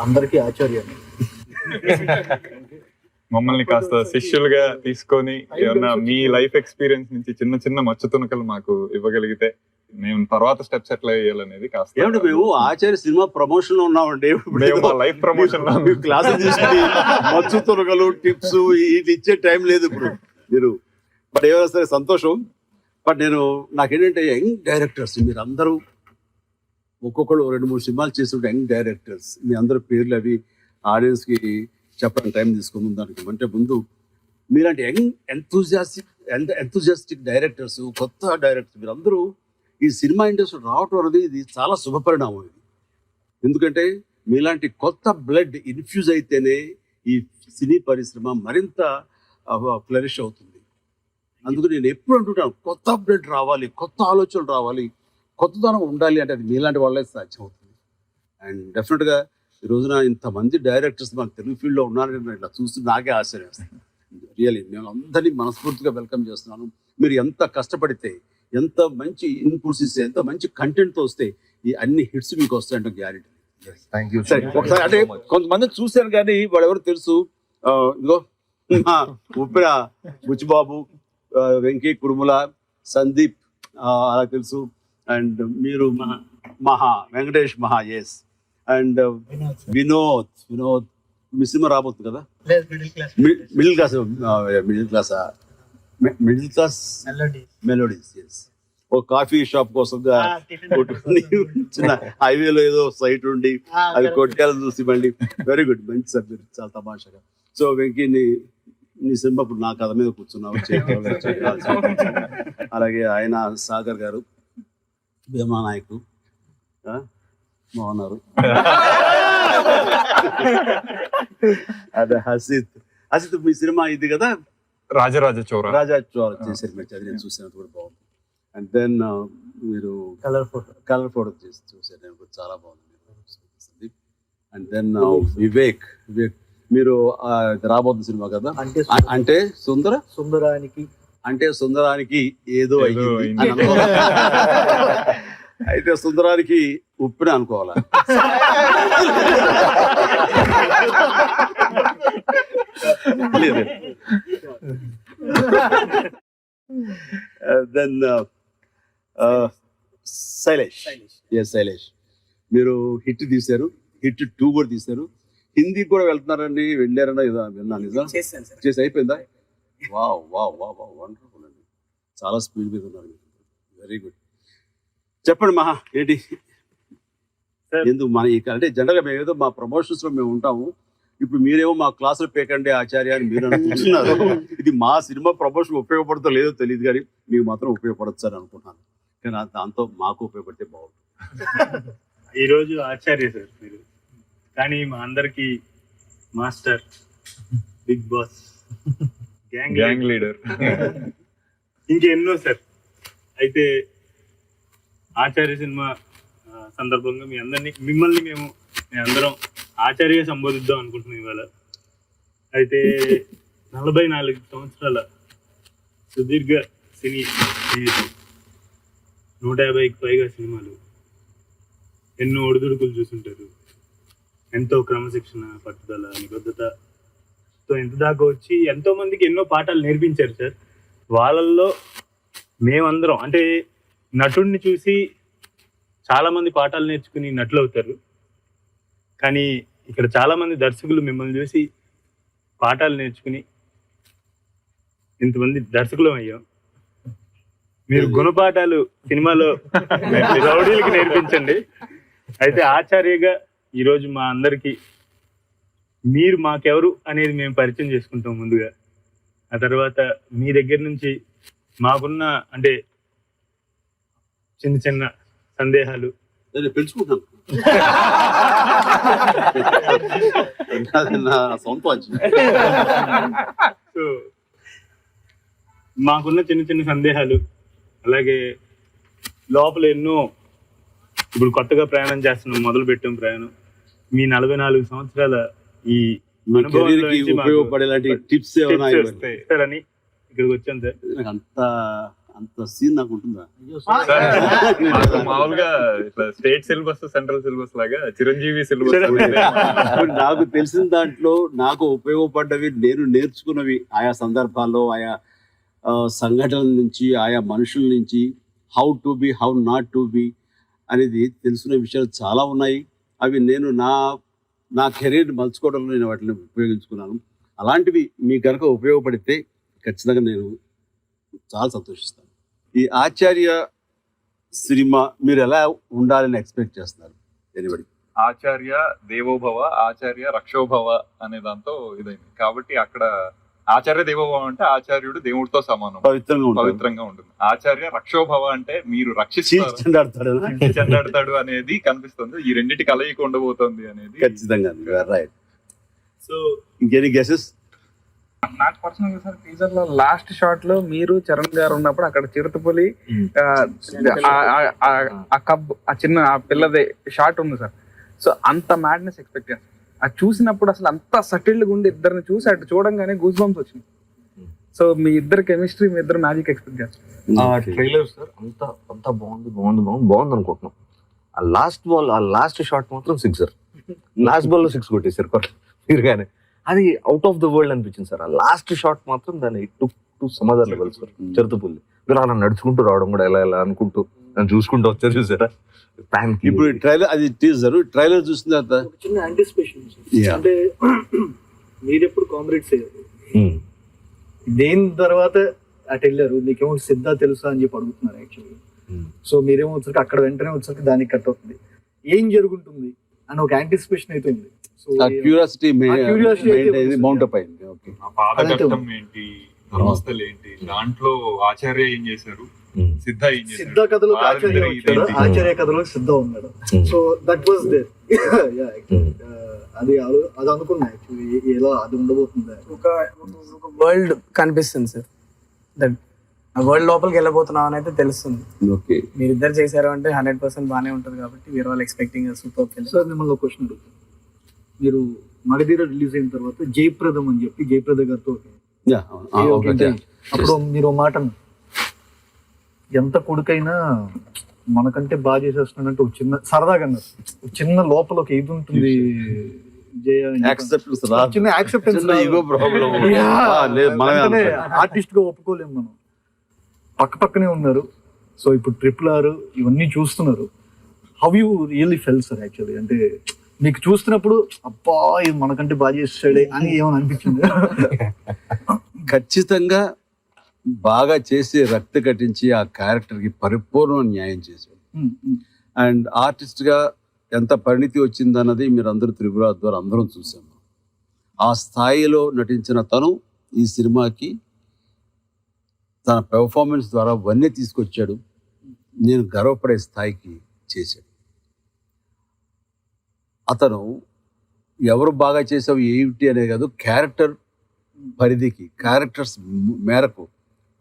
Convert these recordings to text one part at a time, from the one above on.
అందరికీ ఆచార్య. మమ్మల్ని కాస్త శిష్యులుగా తీసుకొని ఏమన్నా మీ లైఫ్ ఎక్స్పీరియన్స్ నుంచి చిన్న చిన్న మచ్చ తునకలు మాకు ఇవ్వగలిగితే మేము తర్వాత స్టెప్స్ ఎట్లా వేయాలనేది కాస్త. ఏమంటే మేము ఆచార్య సినిమా ప్రమోషన్ లో ఉన్నామండి. లైఫ్ ప్రమోషన్ క్లాసులు తీసుకుని మచ్చు తునకలు టిప్స్ ఇది ఇచ్చే టైం లేదు ఇప్పుడు మీరు. బట్ ఏమైనా సరే సంతోషం. బట్ నాకేంటంటే యంగ్ డైరెక్టర్స్ మీరు అందరూ ఒక్కొక్కరు 2-3 సినిమాలు చేస్తుంటే యంగ్ డైరెక్టర్స్ మీ అందరూ పేర్లు అవి ఆడియన్స్కి చెప్పడం టైం తీసుకుందాం. దానికి అంటే ముందు మీలాంటి యంగ్ ఎంతూజియాస్టిక్ డైరెక్టర్స్, కొత్త డైరెక్టర్స్ మీరందరూ ఈ సినిమా ఇండస్ట్రీ రావటం అనేది ఇది చాలా శుభపరిణామం. ఇది ఎందుకంటే మీలాంటి కొత్త బ్లడ్ ఇన్ఫ్యూజ్ అయితేనే ఈ సినీ పరిశ్రమ మరింత ఫ్లరిష్ అవుతుంది. అందుకు నేను ఎప్పుడు అంటుంటాను, కొత్త బ్లడ్ రావాలి, కొత్త ఆలోచనలు రావాలి, కొత్తదనం ఉండాలి అంటే అది మీలాంటి వాళ్ళే సాధ్యం అవుతుంది. అండ్ డెఫినెట్గా ఈ రోజున ఇంతమంది డైరెక్టర్స్ మన తెలుగు ఫీల్డ్లో ఉన్నారని ఇట్లా చూస్తూ నాకే ఆశ్చర్యం వేస్తుంది. రియల్లీ నేను అందరినీ మనస్ఫూర్తిగా వెల్కమ్ చేస్తున్నాను. మీరు ఎంత కష్టపడితే, ఎంత మంచి ఇన్పుట్స్ ఇస్తే, ఎంత మంచి కంటెంట్తో వస్తే ఈ అన్ని హిట్స్ మీకు వస్తాయంటే గ్యారెంటీ. సరే ఒకసారి అంటే కొంతమంది చూశాను కానీ వాళ్ళెవరు తెలుసు, ఇదిగో ఉప్పిన బుచ్చిబాబు, వెంకీ కుడుముల, సందీప్ అలా తెలుసు. అండ్ మీరు వెంకటేష్ మహా, ఎస్. అండ్ వినోద్ మీ సినిమా రాబోతుంది కదా, మిడిల్ క్లాస్ మెలోడీస్. ఎస్. ఒక కాఫీ షాప్ కోసం చిన్న హైవేలో ఏదో సైట్ ఉండి అది కొట్టేయాలని చూసి మళ్ళీ వెరీ గుడ్, మంచి సబ్జెక్ట్, చాలా తమాషాగా. సో వెంకీ నీ సినిమా ఇప్పుడు నా కథ మీద కూర్చున్నావు. అలాగే ఆయన సాగర్ గారు, భీమా నాయకు బాగున్నారు. అదే హసిత్ మీ సినిమా ఇది కదా, రాజరాజ చోర చేశారు. అది నేను చూసినది కూడా బాగుంది. అండ్ దెన్ మీరు కలర్ ఫోటో చూసారు, నేను కూడా చాలా బాగుంది. అండ్ దెన్ వివేక్ మీరు రాబోతున్న సినిమా కదా, అంటే సుందరానికి ఏదో అయ్యింది. అయితే సుందరానికి ఉప్పిన అనుకోవాలా? దెన్ శైలేష్ మీరు హిట్ తీశారు, హిట్ 2 కూడా తీశారు, హిందీ కూడా వెళ్తున్నారండి, వెళ్ళారన్నా విన్నాను. నిజం చేసి అయిపోయిందా? వావ్ వండర్ఫుల్ అండి, చాలా స్పీడ్ మీద ఉన్నారు, వెరీ గుడ్. చెప్పండి మహా, ఏంటి ఎందుకు మన అంటే జనరల్గా మేము ఏదో మా ప్రమోషన్స్ లో మేము ఉంటాము, ఇప్పుడు మీరేమో మా క్లాసులు పేకండి ఆచార్య అని మీరు అనుకుంటున్నారు. ఇది మా సినిమా ప్రమోషన్ ఉపయోగపడుతుందో లేదో తెలియదు కానీ మీకు మాత్రం ఉపయోగపడచ్చు అని అనుకుంటున్నాను. కానీ దాంతో మాకు ఉపయోగపడితే బాగుంటుంది. ఈరోజు ఆచార్య సార్ మీరు, కానీ మా అందరికి master, big boss, gang leader, ఇంకెన్నో సార్. అయితే ఆచార్య సినిమా సందర్భంగా మిమ్మల్ని మేమందరం ఆచార్య సంబోధిద్దాం అనుకుంటున్నాం ఇవాళ. అయితే 44 సంవత్సరాల సుదీర్ఘ సినీ జీవితం, 150కి పైగా సినిమాలు, ఎన్నో ఒడిదుడుకులు చూసుంటారు, ఎంతో క్రమశిక్షణ, పట్టుదల, నిబద్ధతతో ఎంత దాకా వచ్చి ఎంతో మందికి ఎన్నో పాఠాలు నేర్పించారు సార్. వాళ్ళల్లో మేమందరం అంటే నటుడిని చూసి చాలా మంది పాఠాలు నేర్చుకుని నటులు అవుతారు, కానీ ఇక్కడ చాలా మంది దర్శకులు మిమ్మల్ని చూసి పాఠాలు నేర్చుకుని ఇంతమంది దర్శకులు అయ్యాం. మీరు గుణపాఠాలు సినిమాలో రౌడీలకి నేర్పించండి. అయితే ఆచార్యగా ఈరోజు మా అందరికి మీరు మాకెవరు అనేది మేము పరిచయం చేసుకుంటాం ముందుగా. ఆ తర్వాత మీ దగ్గర నుంచి మాకున్న అంటే చిన్న సందేహాలు పెంచుకుంటాను. సో మాకున్న చిన్న సందేహాలు, అలాగే లోపల ఎన్నో ఇప్పుడు కొత్తగా ప్రయాణం చేస్తున్నాం, మొదలు పెట్టాం ప్రయాణం. మీ 44 సంవత్సరాల ఈ ఉపయోగపడేలాంటి టిప్స్ అని ఇక్కడికి వచ్చాను సార్. అంత అంత సీన్ నాకు ఉంటుందా? మాకు మామూలుగా ఇట్లా స్టేట్ సిలబస్ సెంట్రల్ సిలబస్ లాగా చిరంజీవి సిలబస్ ఇప్పుడు నాకు తెలిసిన దాంట్లో నాకు ఉపయోగపడ్డవి, నేను నేర్చుకున్నవి ఆయా సందర్భాల్లో, ఆయా సంఘటనల నుంచి, ఆయా మనుషుల నుంచి, how to be, how not to be అనేది తెలుసుకునే విషయాలు చాలా ఉన్నాయి. అవి నేను నా కెరీర్ మలుచుకోవడంలో నేను వాటిని ఉపయోగించుకున్నాను. అలాంటివి మీకు కనుక ఉపయోగపడితే ఖచ్చితంగా నేను చాలా సంతోషిస్తాను. ఈ ఆచార్య సినిమా మీరు ఎలా ఉండాలని ఎక్స్పెక్ట్ చేస్తున్నారు? ఎనిబడి ఆచార్య దేవోభవ, ఆచార్య రక్షోభవ అనే దాంతో ఇదైంది కాబట్టి అక్కడ ఆచార్య దేవోభవ అంటే ఆచార్యుడు దేవుడితో సమానం, పవిత్రంగా ఉంటుంది. ఆచార్య రక్షోభవ అంటే మీరు రక్షిస్తారు, చెండాడతాడు అనేది కనిపిస్తుంది. ఈ రెండింటి కలయిక ఉండబోతోంది అనేది ఖచ్చితంగా. రైట్. సో ఇంకెన్ని గెసెస్? నాకు పర్సనల్ గా సార్ టీజర్ లో లాస్ట్ షాట్ లో మీరు చరణ్ గారు ఉన్నప్పుడు అక్కడ చిరుతపులి ఆ కబ్ ఆ చిన్న ఆ పిల్లది షాట్ ఉంది సార్. సో అంత మ్యాడ్నెస్ ఎక్స్పెక్ట్ చేస్తాను. అది చూసినప్పుడు అసలు అంత సటిల్ గా ఉండి ఇద్దరిని చూసి అటు చూడంగానే గూస్ బంప్స్ వచ్చింది. సో మీ ఇద్దరు కెమిస్ట్రీ, మీ ఇద్దరు మ్యాజిక్ ఎక్స్పెక్ట్ చేస్తాను. ఆ ట్రైలర్ సార్ అంత బాగుంది అనుకుంటున్నాం. ఆ లాస్ట్ షాట్ మాత్రం సిక్సర్. లాస్ట్ బాల్ లో 6 కొట్టేశారు మీరుగానే. అది అవుట్ ఆఫ్ ద వరల్డ్ అనిపించింది సార్. ఆ లాస్ట్ షాట్ మాత్రం దాన్ని టు సమాధానం లెవెల్ సార్. చిరుతపుల్లి మీరు అలా నడుచుకుంటూ రావడం కూడా ఎలా అనుకుంటూ నన్ను చూసుకుంటూ వచ్చారు చూసారా. ఇప్పుడు ట్రైలర్, అది టీజర్, ట్రైలర్ చూసిన తర్వాత చిన్న యాంటిసిపేషన్ అంటే మీరు ఎప్పుడు కామ్రేడ్స్ అయ్యారు, దేని తర్వాత అటు వెళ్ళారు, మీకేమో సిద్ధా తెలుసా అని చెప్పి అడుగుతున్నారు యాక్చువల్లీ. సో మీరేమో వచ్చరికి అక్కడ వెంటనే వచ్చరికి దానికి కట్ అవుతుంది, ఏం జరుగుతుంది అని ఒక యాంటిసిపేషన్ అయితే ఉంది. సో క్యూరియాసిటీ మౌంట్ అప్ అయింది. ఓకే, పాత కష్టం ఏంటి, అవస్థలు ఏంటి, దాంట్లో ఆచార్య ఏం చేశారు, సిద్ధ కథలో ఆచార్య కథలో సిద్ధ ఉన్నాడు. So that was there. అది అనుకున్నా యాక్చువల్లీ ఎలా అది ఉండబోతుంది. ఒక వరల్డ్ కనిపిస్తుంది సార్. దట్ ఆ వరల్డ్ లోపలికి వెళ్ళబోతున్నాం అని అయితే తెలుస్తుంది. మీరిద్దరు చేశారు అంటే 100% బాగానే ఉంటుంది కాబట్టి we are all expecting super film. Sir మిమ్మల్ని ఒక క్వశ్చన్ అడుగుతాను. మీరు మగధీర రిలీజ్ అయిన తర్వాత జయప్రదం అని చెప్పి జయప్రద గారితో అప్పుడు మీరు మాట ఎంత కొడుకైనా మనకంటే బాగా చేసేస్తున్నాడంటే ఒక చిన్న సరదాగా అన్నారు, చిన్న లోపల ఒక ఇది ఉంటుంది, చిన్న యాక్సెప్టెన్స్, ఆర్టిస్ట్ గా ఒప్పుకోలేము మనం. పక్కనే ఉన్నారు. సో ఇప్పుడు RRR ఇవన్నీ చూస్తున్నారు. How you really feel sir actually? అంటే మీకు చూస్తున్నప్పుడు అబ్బా ఇది మనకంటే బాగా చేస్తాడే అని ఏమని అనిపించింది? ఖచ్చితంగా బాగా చేసి రక్త కట్టించి ఆ క్యారెక్టర్కి పరిపూర్ణ న్యాయం చేశాడు. అండ్ ఆర్టిస్ట్గా ఎంత పరిణితి వచ్చిందన్నది మీరు అందరూ త్రిపుర ద్వారా అందరం చూసాము. ఆ స్థాయిలో నటించిన తను ఈ సినిమాకి తన పెర్ఫార్మెన్స్ ద్వారా వన్నీ తీసుకొచ్చాడు. నేను గర్వపడే స్థాయికి చేశాడు. అతను ఎవరు బాగా చేసావు ఏమిటి అనేది కాదు, క్యారెక్టర్ పరిధికి, క్యారెక్టర్స్ మేరకు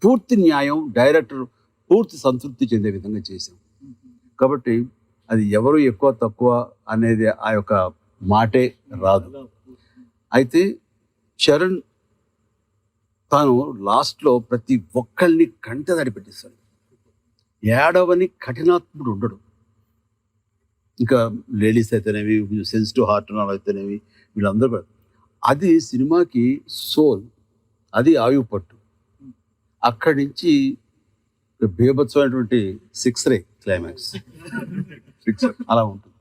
పూర్తి న్యాయం, డైరెక్టర్ పూర్తి సంతృప్తి చెందే విధంగా చేశాం. కాబట్టి అది ఎవరు ఎక్కువ తక్కువ అనేది ఆ యొక్క మాటే రాదు. అయితే చరణ్ తాను లాస్ట్లో ప్రతి ఒక్కళ్ళని కంటదడి పెట్టిస్తాడు. ఏడవని కఠినాత్ముడు ఉండడు. ఇంకా లేడీస్ అయితేనేవి, సెన్సిటివ్ హార్ట్ ఉన్న అయితేనేవి, వీళ్ళందరూ కూడా అది సినిమాకి సోల్, అది ఆయువు పట్టు. అక్కడి నుంచి బీభత్సమైనటువంటి 6 క్లైమాక్స్ అలా ఉంటుంది.